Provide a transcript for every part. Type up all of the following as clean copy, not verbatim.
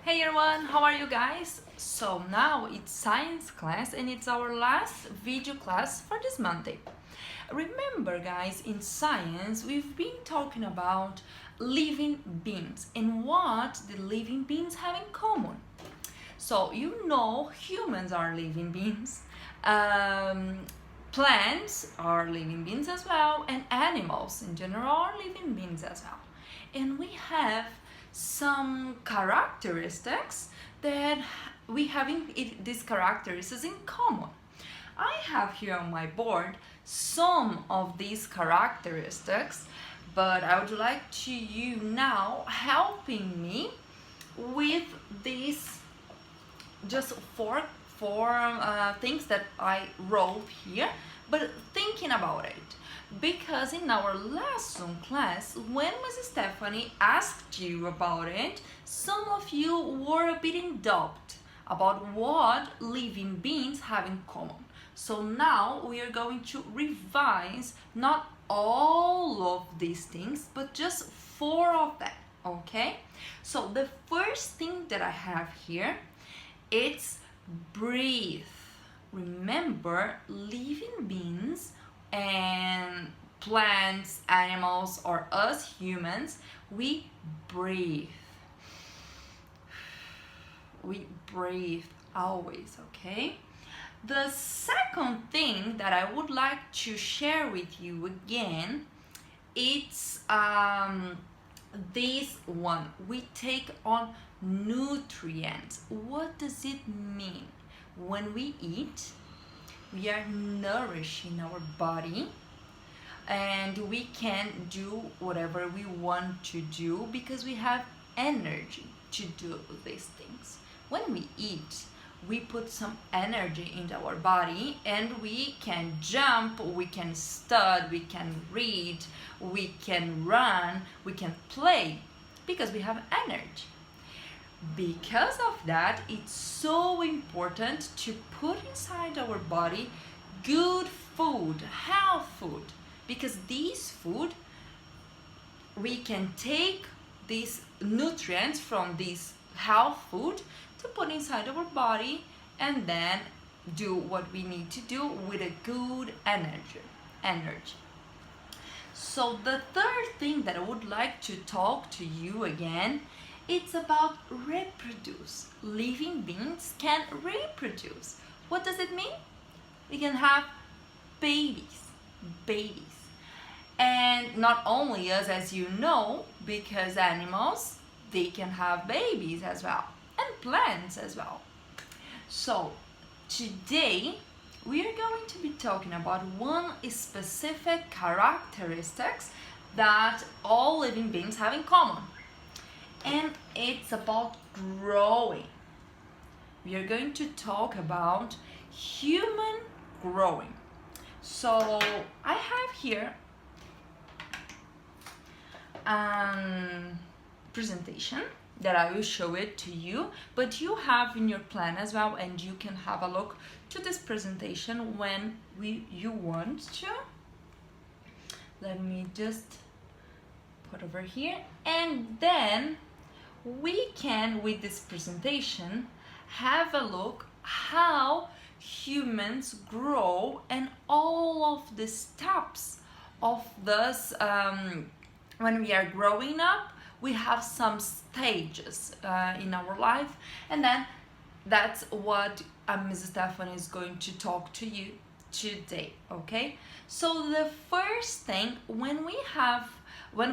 Hey everyone, how are you guys? So now it's science class and it's our last video class for this Monday. Remember guys, in science we've been talking about living beings and what the living beings have in common. So you know humans are living beings, plants are living beings as well, and animals in general are living beings as well. And we have some characteristics that we have these characteristics in common. I have here on my board some of these characteristics, but I would like to you now helping me with these just four things that I wrote here, but thinking about it. Because in our last Zoom class, when Mrs. Stefani asked you about it, some of you were a bit in doubt about what living beings have in common. So now we are going to revise not all of these things, but just four of them, okay? So the first thing that I have here, it's breathe. Remember, living beings and plants, animals, or us humans, we breathe. We breathe always, okay? The second thing that I would like to share with you again, it's this one. We take on nutrients. What does it mean? When we eat, we are nourishing our body and we can do whatever we want to do because we have energy to do these things. When we eat, we put some energy into our body and we can jump, we can study, we can read, we can run, we can play because we have energy. Because of that, it's so important to put inside our body good food, health food, because these food, we can take these nutrients from this health food to put inside our body and then do what we need to do with a good energy. So the third thing that I would like to talk to you again, it's about reproduce. Living beings can reproduce. What does it mean? We can have babies. And not only us, as you know, because animals, they can have babies as well, and plants as well. So today we are going to be talking about one specific characteristics that all living beings have in common. And it's about growing. We are going to talk about human growing. So I have here a presentation that I will show it to you, but you have in your plan as well, and you can have a look to this presentation when you want to. Let me just put over here, and then we can, with this presentation, have a look how humans grow and all of the steps of this. When we are growing up, we have some stages in our life, and then that's what Mrs. Stefani is going to talk to you today, okay? So the first thing, when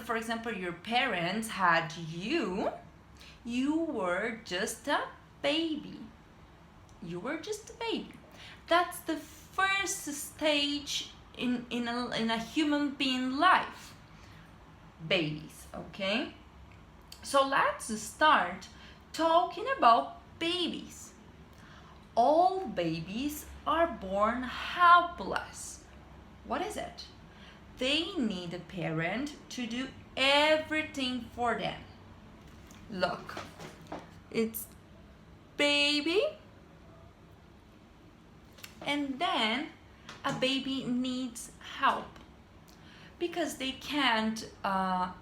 for example your parents had you were just a baby. You were just a baby. That's the first stage in a human being life. Babies, okay? So let's start talking about babies. All babies are born helpless. What is it? They need a parent to do everything for them. Look, it's baby, and then a baby needs help because they can't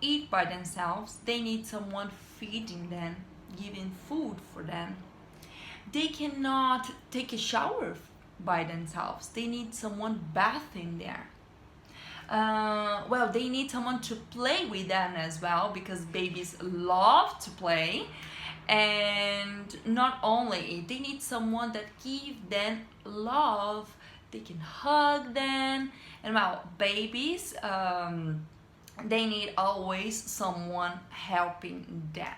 eat by themselves. They need someone feeding them. giving food for them. They cannot take a shower by themselves. They need someone bathing there. Well, they need someone to play with them as well, because babies love to play. And not only, they need someone that give them love. They can hug them. And well, babies, they need always someone helping them.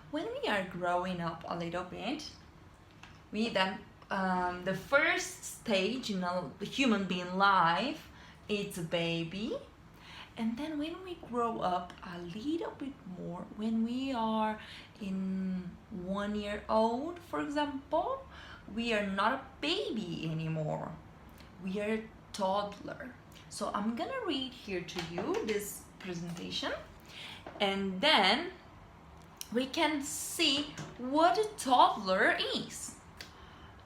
When we are growing up a little bit, we then the first stage in a human being life, it's a baby. And then when we grow up a little bit more, when we are in 1 year old, for example, we are not a baby anymore. We are a toddler. So I'm gonna read here to you this presentation, and then we can see what a toddler is.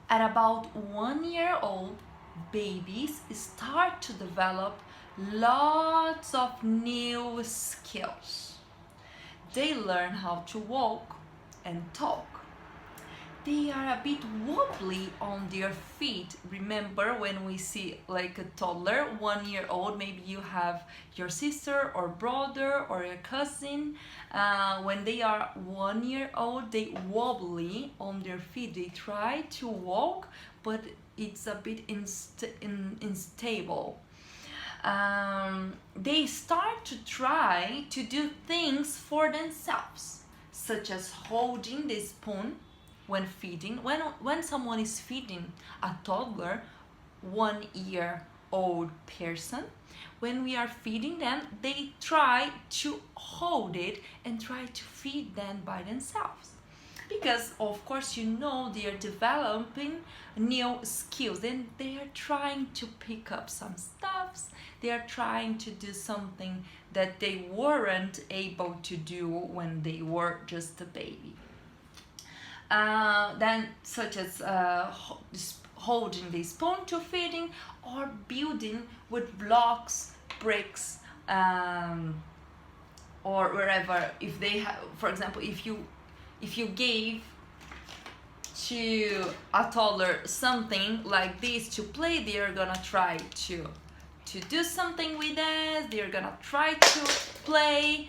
At about 1 year old, babies start to develop lots of new skills. They learn how to walk and talk. They are a bit wobbly on their feet. Remember, when we see like a toddler, 1 year old, maybe you have your sister or brother or your cousin. When they are 1 year old, they wobbly on their feet. They try to walk, but it's a bit unstable. They start to try to do things for themselves, such as holding the spoon when feeding. When someone is feeding a toddler, 1 year old person, when we are feeding them, they try to hold it and try to feed them by themselves. Because of course, you know, they are developing new skills and they are trying to pick up some stuffs. They are trying to do something that they weren't able to do when they were just a baby. Then such as holding the spoon to feeding, or building with blocks, bricks, or wherever. If they have, for example, if you gave to a toddler something like this to play, they are gonna try to do something with it. They're gonna try to play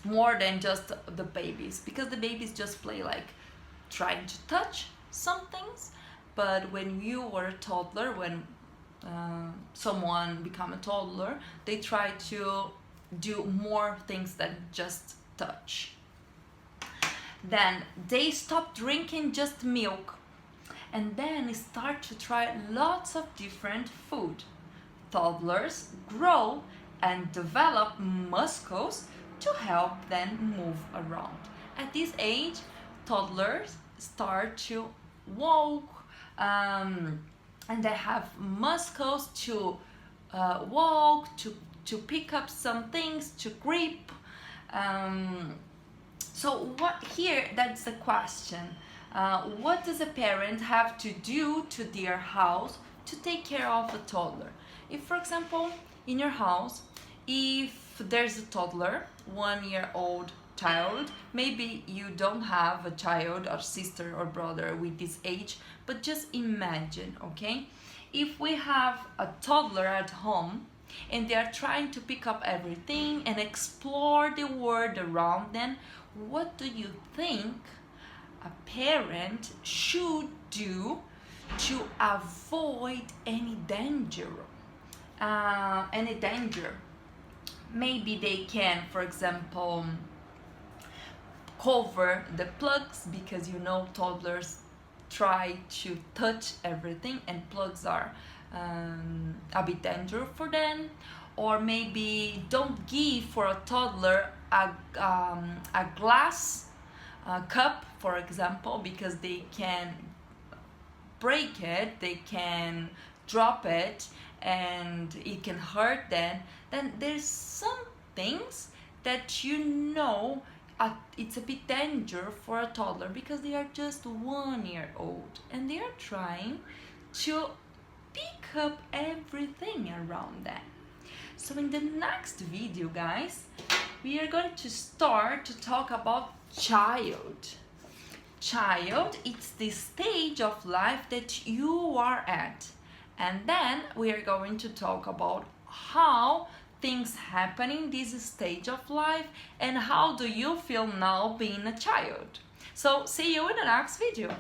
more than just the babies, because the babies just play like trying to touch some things. But when you were a toddler, when someone become a toddler, they try to do more things than just touch. Then they stop drinking just milk, and then start to try lots of different food. Toddlers grow and develop muscles to help them move around. At this age, toddlers start to walk, and they have muscles to walk, to pick up some things, to grip. So what here, that's the question. What does a parent have to do to their house to take care of a toddler? If, for example, in your house, if there's a toddler, 1 year old child, maybe you don't have a child or sister or brother with this age, but just imagine, okay? If we have a toddler at home and they are trying to pick up everything and explore the world around them, what do you think a parent should do to avoid any danger? Maybe they can, for example, cover the plugs, because you know toddlers try to touch everything and plugs are a bit dangerous for them. Or maybe don't give for a toddler a glass cup, for example, because they can break it, they can drop it, and it can hurt them. Then there's some things that you know it's a bit dangerous for a toddler, because they are just 1 year old and they are trying to pick up everything around them. So in the next video, guys, we are going to start to talk about child. Child, it's the stage of life that you are at. And then we are going to talk about how things happen in this stage of life and how do you feel now being a child. So see you in the next video.